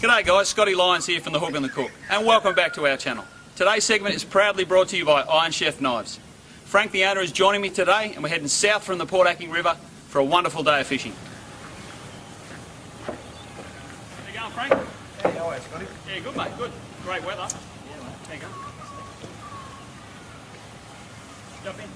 G'day guys, Scotty Lyons here from the Hook and the Cook, and welcome back to our channel. Today's segment is proudly brought to you by Iron Chef Knives. Frank the owner is joining me today, and we're heading south from the Port Acking River for a wonderful day of fishing. How you going, Frank? Hey, how are you, Scotty? Yeah, good mate, good. Great weather. Yeah, mate. There you go. Jump in.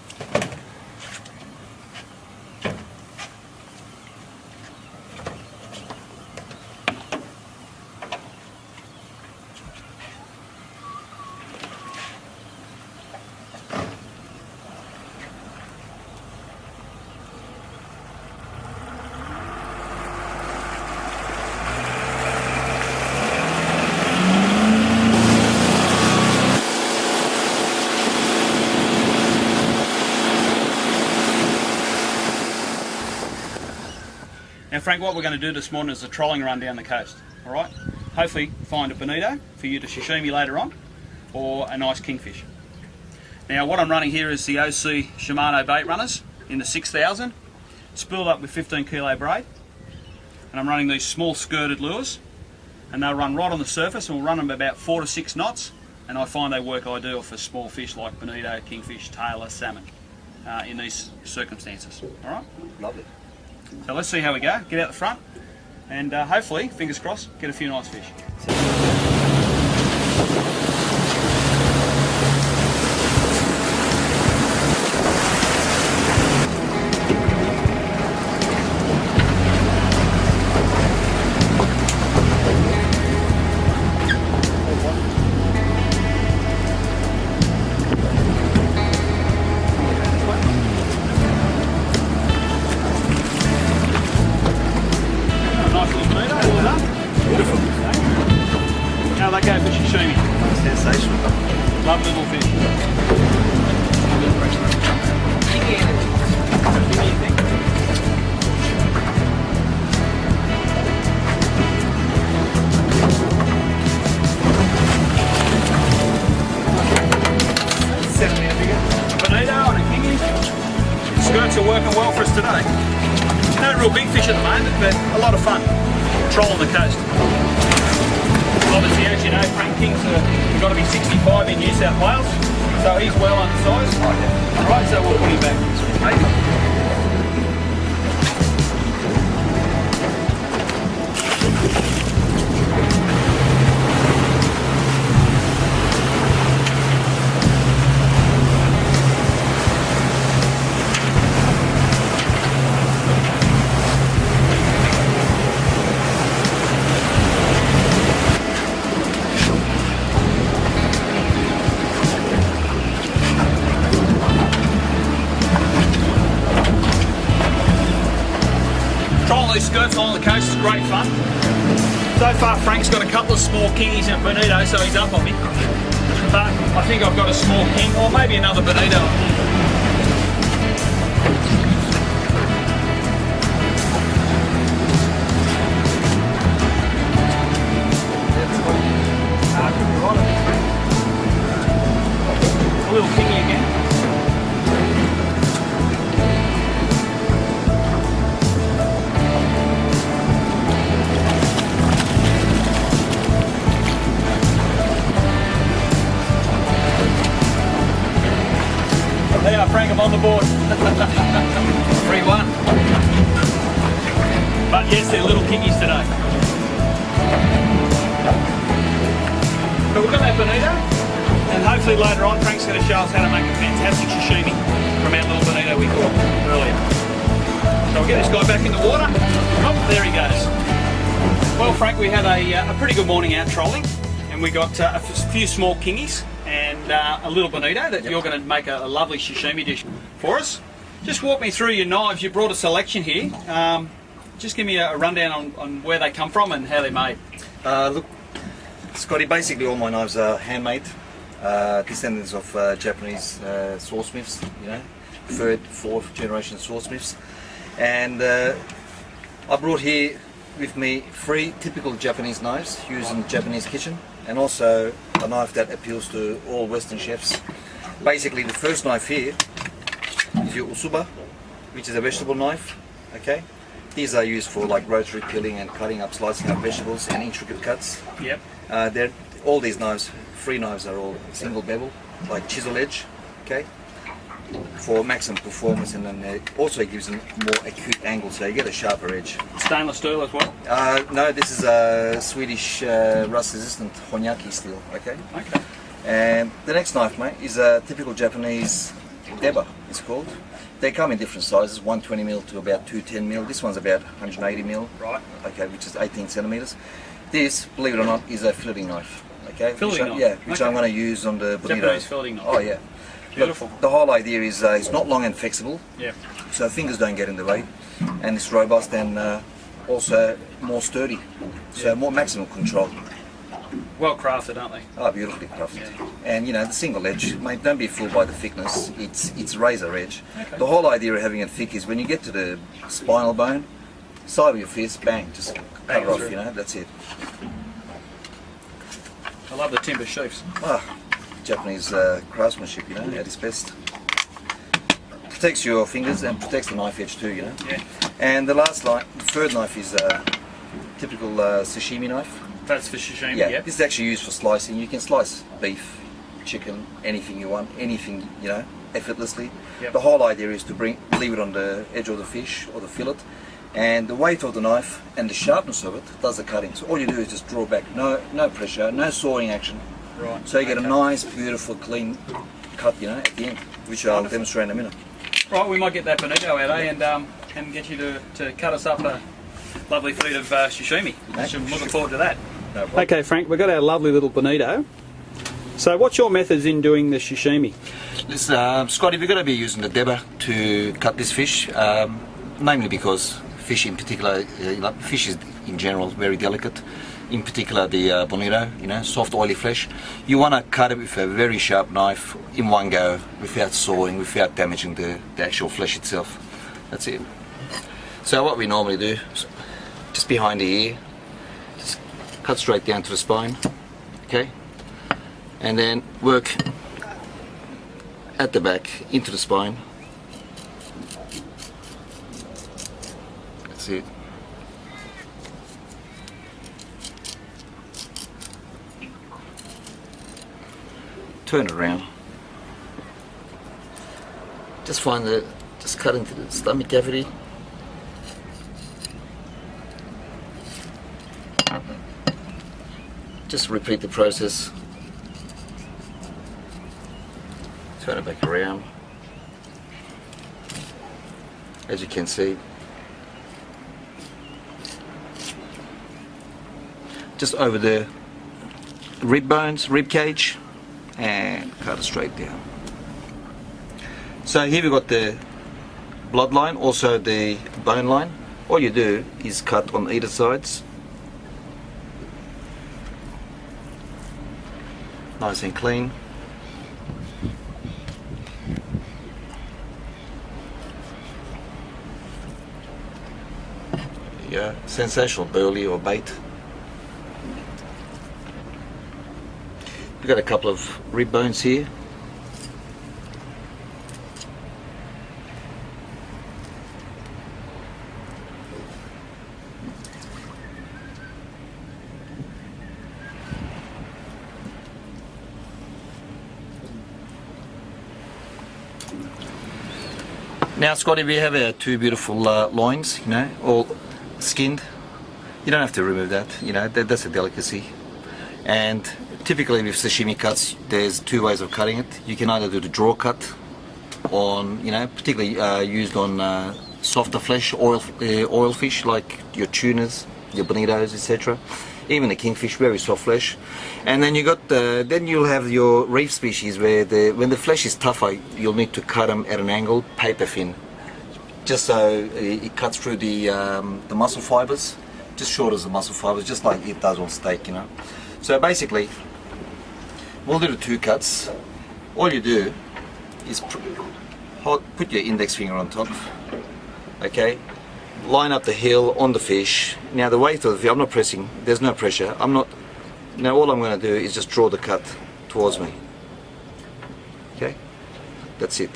Now Frank, what we're going to do this morning is a trolling run down the coast, alright? Hopefully find a bonito for you to sashimi later on, or a nice kingfish. Now what I'm running here is the OC Shimano bait runners in the 6000, spooled up with 15 kilo braid, and I'm running these small skirted lures, and they'll run right on the surface, and we'll run them about 4 to 6 knots, and I find they work ideal for small fish like bonito, kingfish, tailor, salmon, in these circumstances, alright? Lovely. So let's see how we go, get out the front, and hopefully, fingers crossed, get a few nice fish. Beautiful. How they go for sashimi? Sensational. Love little fish. Bonito and a kingy. Skirts are working well for us today. No real big fish at the moment, but a lot of fun. Trolling the coast. Obviously, as you know, Frank King's got to be 65 in New South Wales, so he's well undersized. Right, so we'll put him back. Trolling these skirts along the coast is great fun. So far Frank's got a couple of small kingies and a bonito, so he's up on me. But I think I've got a small king, or maybe another bonito. A little kingy again. There you are, Frank, I'm on the board. 3-1. But yes, they're little kingies today. But we've got that bonito, and hopefully later on Frank's going to show us how to make a fantastic sashimi from our little bonito we caught earlier. So we'll get this guy back in the water. Oh, there he goes. Well, Frank, we had a pretty good morning out trolling, and we got a few small kingies and a little bonito that you're going to make a lovely sashimi dish for us. Just walk me through your knives. You brought a selection here. Just give me a rundown on where they come from and how they're made. Look, Scotty, basically all my knives are handmade, descendants of Japanese swordsmiths, you know, third, fourth generation swordsmiths. And I brought here with me 3 typical Japanese knives used in the Japanese kitchen, and also a knife that appeals to all Western chefs. Basically, the first knife here is your usuba, which is a vegetable knife, okay? These are used for like rotary peeling and cutting up, slicing up vegetables and intricate cuts. Yep. All these knives, free knives, are all single bevel, like chisel edge, okay, for maximum performance, and then it also gives a more acute angle, so you get a sharper edge. Stainless steel as well? No, this is a Swedish rust-resistant Honyaki steel, okay? Okay. And the next knife, mate, is a typical Japanese deba, it's called. They come in different sizes, 120mm to about 210mm. This one's about 180mm, Right. okay, which is 18 centimeters. This, believe it or not, is a filleting knife, okay? Filleting knife? Yeah, which Okay. I'm going to use on the bonito. Japanese filleting knife. Oh, yeah. Beautiful. Look, the whole idea is it's not long and flexible, Yeah. so fingers don't get in the way, and it's robust and also more sturdy, so more maximum control. Well crafted, aren't they? Oh, beautifully crafted. Yeah. And you know, the single edge, mate, don't be fooled by the thickness, it's razor edge. Okay. The whole idea of having it thick is when you get to the spinal bone, side of your fist, bang, just cut Bang it off, through. you know, that's it. I love the timber sheaths. Ah, Japanese craftsmanship, you know, at its best. Protects your fingers and protects the knife edge too, you know. Yeah. And the third knife is a typical sashimi knife. That's for sashimi, Yeah, yep. this is actually used for slicing. You can slice beef, chicken, anything you want, anything, you know, effortlessly. Yep. The whole idea is to leave it on the edge of the fish or the fillet, and the weight of the knife and the sharpness of it does the cutting. So all you do is just draw back, no pressure, no sawing action. Right. So you get a Okay. nice, beautiful, clean cut, you know, at the end, which I'll Wonderful. demonstrate in a minute. Right, we might get that bonito out, eh? And get you to cut us up a lovely feed of sashimi. I'm looking forward to that. No problem. Okay, Frank, we've got our lovely little bonito. So what's your methods in doing the sashimi? Listen, Scotty, we're going to be using the deba to cut this fish, namely because fish in particular, fish is in general very delicate. In particular, the bonito, you know, soft, oily flesh. You want to cut it with a very sharp knife in one go, without sawing, without damaging the actual flesh itself. That's it. So what we normally do, just behind the ear, just cut straight down to the spine, okay, and then work at the back into the spine. That's it. Turn it around. Just cut into the stomach cavity. Just repeat the process. Turn it back around. As you can see, just over the rib bones, rib cage, and cut it straight down. So here we've got the bloodline, also the bone line. All you do is cut on either sides. Nice and clean. Yeah, sensational burley or bait. We've got a couple of rib bones here. Now, Scotty, we have our two beautiful loins, you know, all skinned. You don't have to remove that, you know, that's a delicacy. And typically with sashimi cuts, there's two ways of cutting it. You can either do the draw cut on, you know, particularly used on softer flesh, oil fish like your tunas, your bonitos, etc. Even the kingfish, very soft flesh. And then then you'll have your reef species where when the flesh is tougher, you'll need to cut them at an angle, paper thin, just so it cuts through the muscle fibers, just short as the muscle fibers, just like it does on steak, you know. So basically, we'll do the two cuts. All you do is put your index finger on top, okay? Line up the heel on the fish. Now the weight of the fish, I'm not pressing, there's no pressure. Now all I'm going to do is just draw the cut towards me. Okay? That's it.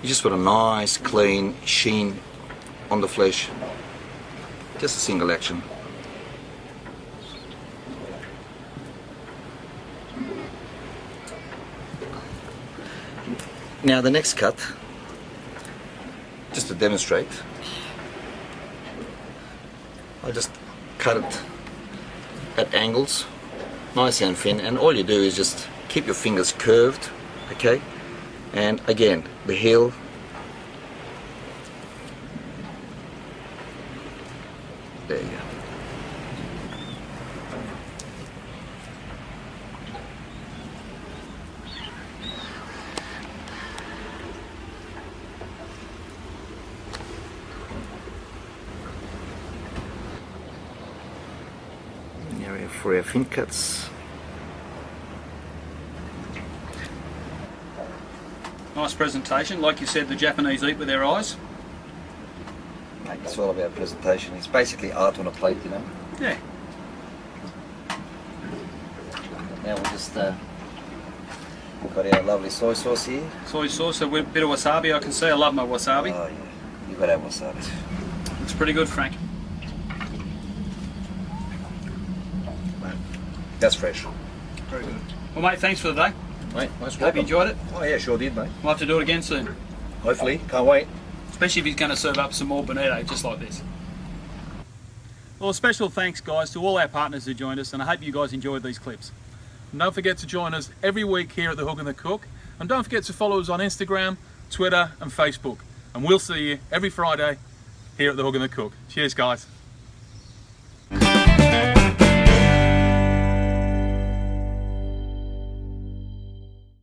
You just want a nice clean sheen on the flesh. Just a single action. Now the next cut, just to demonstrate, I just cut it at angles, nice and thin, and all you do is just keep your fingers curved, okay? And again, the heel, there you go. Area for our fin cuts. Nice presentation. Like you said, the Japanese eat with their eyes. Mate, it's all about presentation. It's basically art on a plate, you know. Yeah. Now we'll just got our lovely soy sauce here. Soy sauce, a bit of wasabi. I can see. I love my wasabi. Oh yeah, you've got to have wasabi. Looks pretty good, Frank. That's fresh. Very good. Well, mate, thanks for the day. Mate, nice Hope you enjoyed it. Oh yeah, sure did, mate. We'll have to do it again soon. Hopefully, can't wait. Especially if he's going to serve up some more bonito, just like this. Well, a special thanks, guys, to all our partners who joined us, and I hope you guys enjoyed these clips. And don't forget to join us every week here at the Hook and the Cook, and don't forget to follow us on Instagram, Twitter, and Facebook. And we'll see you every Friday here at the Hook and the Cook. Cheers, guys.